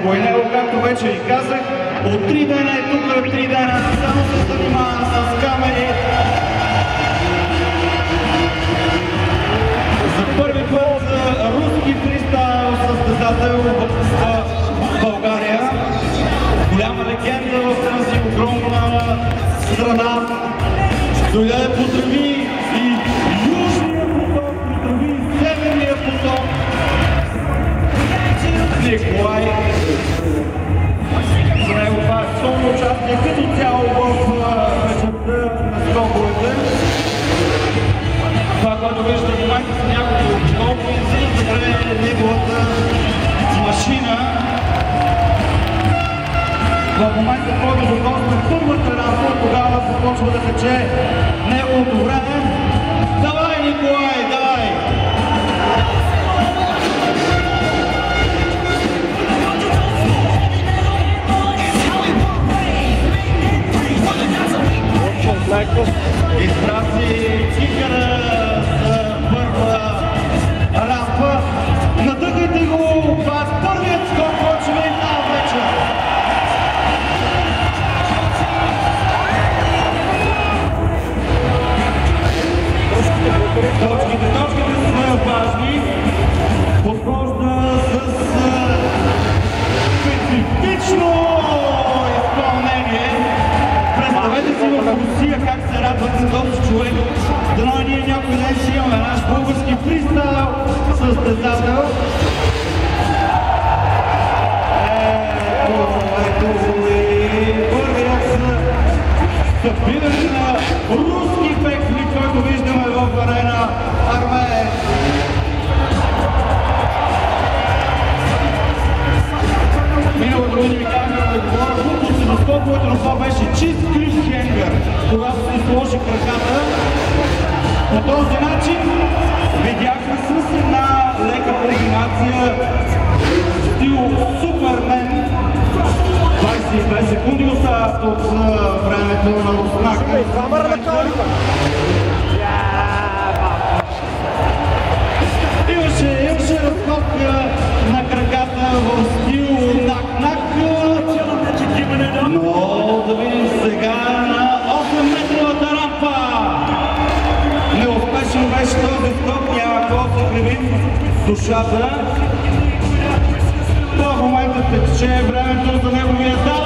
по него, както вече ви казах, от 3 дена и тук 3 дена само се занимава с камери. За първи път руски фристайл състезател в България. Голяма легенда в тази огромна страна. Дойде да поздрави и Южния поток, поздрави и Северния поток. Николай. За него това е силно участие като цяло в вечерта на скоковете. Това, което вижда в момента са няколко скокове, за да забравяме неговата машина. В момента, в който започне първата рамка, тогава започва да тече неговото време. Давай, Николай, давай! Изпрати кикъра за първа рампа. Надъхайте го, това е първият скок, който ще видим тази вечер. Точките са много важни. Подхожда с специфично изпълнение. Представете си в Русия как се радват за този човек. Дано ние някой ден ще имаме наш български фристайл състезател. Ето и първият събиране на руски бекфлип, който виждаме в арена Армеец. Миналата година ми казах да говоря глупо се доскокването, но това беше чист клифхенгър, когато се сложи краката. По този начин видяхме с една лека комбинация стил Супермен. 22 секунди остават от времето на Руснака. Имаше разходка на краката в стил нак-нак. Но да видим сега на 8-метровата рампа. Неуспешен беше този скок, няма какво да кривим душата. В момента тече времето за неговия дал.